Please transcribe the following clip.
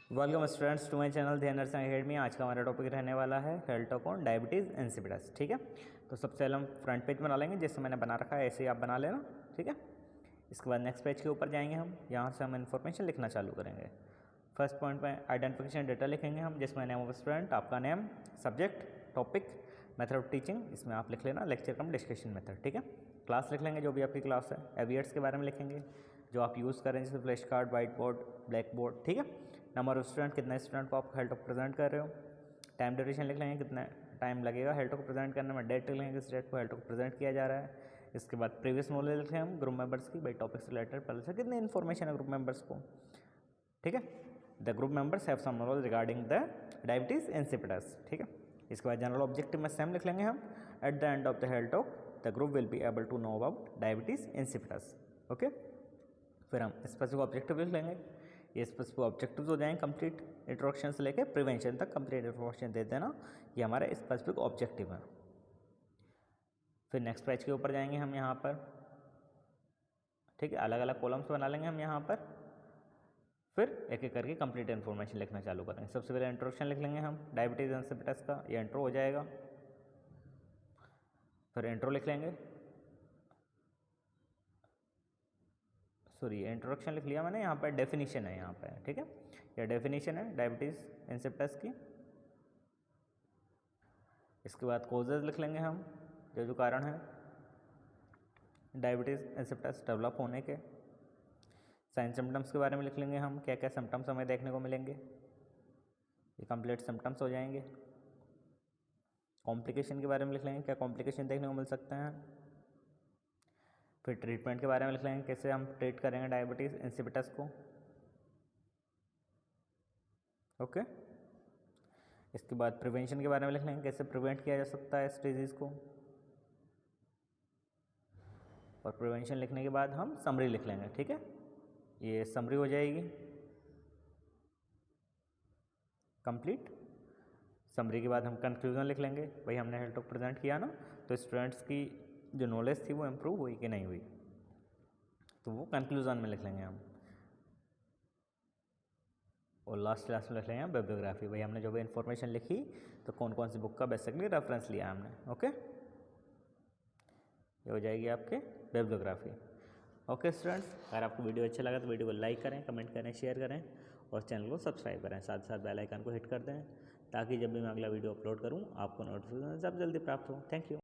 Welcome students to my channel Dhyan nursing academy. आज का हमारा टॉपिक रहने वाला है health talk on diabetes insipidus. ठीक है, तो सबसे पहले हम फ्रंट पेज बना लेंगे, जैसे मैंने बना रखा है ऐसे ही आप बना लेना। ठीक है, इसके बाद नेक्स्ट पेज के ऊपर जाएंगे हम, यहाँ से हम इन्फॉर्मेशन लिखना चालू करेंगे। फर्स्ट पॉइंट में आइडेंटिफिकेशन डेटा लिखेंगे हम, जिसमें नेम ऑफ स्टूडेंट, आपका name, subject, topic, method of teaching, इसमें आप लिख लेना लेक्चर कम डिस्कशन मेथड। ठीक है, क्लास लिख लेंगे जो भी आपकी क्लास है। एवियर्स के बारे में लिखेंगे जो आप यूज़ करें, जैसे flash card, white board, black board. ठीक है, नंबर ऑफ स्टूडेंट, कितने स्टूडेंट को आप हेल्थ टॉक प्रेजेंट कर रहे हो। टाइम ड्यूरेशन लिख लेंगे, कितना टाइम लगेगा हेल्थ टॉक प्रेजेंट करने में। डेट लिख लेंगे, किस डेट को हेल्थ टॉक प्रेजेंट किया जा रहा है। इसके बाद प्रीवियस नॉलेज लिखें हम ग्रुप मेंबर्स की, भाई टॉपिक से रिलेटेड पहले से कितनी इन्फॉर्मेशन है ग्रुप मेंबर्स को। ठीक है, the group members have some knowledge regarding the diabetes insipidus. ठीक है, इसके बाद जनरल ऑब्जेक्टिव में सेम लिख लेंगे हम। At the end of the health talk the group will be able to know about diabetes insipidus. Okay, फिर हम स्पेसिफिक ऑब्जेक्टिव लिख लेंगे। ये स्पेसिफिक ऑब्जेक्टिव्स हो जाएंगे कंप्लीट, इंट्रोडक्शन से लेकर प्रिवेंशन तक कंप्लीट इंफॉर्मेशन दे देना, ये हमारे स्पेसिफिक ऑब्जेक्टिव है। फिर नेक्स्ट पेज के ऊपर जाएंगे हम यहाँ पर। ठीक है, अलग अलग कॉलम्स बना लेंगे हम यहाँ पर, फिर एक एक करके कंप्लीट इन्फॉर्मेशन लिखना चालू करेंगे। सबसे पहले इंट्रोडक्शन लिख लेंगे हम डायबिटीज़ इंसिपिडस का, ये इंट्रो हो जाएगा। फिर इंट्रो लिख लेंगे, सॉरी इंट्रोडक्शन लिख लिया मैंने, यहाँ पर डेफिनेशन है यहाँ पे। ठीक है, ये डेफिनेशन है डायबिटीज़ इंसिपिडस की। इसके बाद कॉजेज लिख लेंगे हम, जो कारण है डायबिटीज़ इंसिपिडस डेवलप होने के। साइन सिम्टम्स के बारे में लिख लेंगे हम, क्या क्या सिम्टम्स हमें देखने को मिलेंगे, ये कंप्लीट सिम्टम्स हो जाएंगे। कॉम्प्लिकेशन के बारे में लिख लेंगे, क्या कॉम्प्लिकेशन देखने को मिल सकते हैं। फिर ट्रीटमेंट के बारे में लिख लेंगे, कैसे हम ट्रीट करेंगे डायबिटीज़ इंसिपिडस को। ओके, इसके बाद प्रिवेंशन के बारे में लिख लेंगे, कैसे प्रिवेंट किया जा सकता है इस डिजीज़ को। और प्रिवेंशन लिखने के बाद हम समरी लिख लेंगे। ठीक है, ये समरी हो जाएगी कंप्लीट। समरी के बाद हम कंक्लूजन लिख लेंगे, भाई हमने हेल्थ टॉक प्रेजेंट किया ना, तो स्टूडेंट्स की जो नॉलेज थी वो इम्प्रूव हुई कि नहीं हुई, तो वो कंक्लूजन में लिख लेंगे हम। और लास्ट क्लास में लिख लेंगे हम बिब्लियोग्राफी, भाई हमने जो भी इन्फॉर्मेशन लिखी तो कौन कौन सी बुक का बेसिकली रेफरेंस लिया हमने। ओके, ये हो जाएगी आपके बिब्लियोग्राफी। ओके स्टूडेंट्स, अगर आपको वीडियो अच्छा लगा तो वीडियो को लाइक करें, कमेंट करें, शेयर करें और चैनल को सब्सक्राइब करें। साथ साथ बेल आइकन को हिट कर दें, ताकि जब भी मैं अगला वीडियो अपलोड करूं आपको नोटिफिकेशन सब जल्दी प्राप्त हो। Thank you.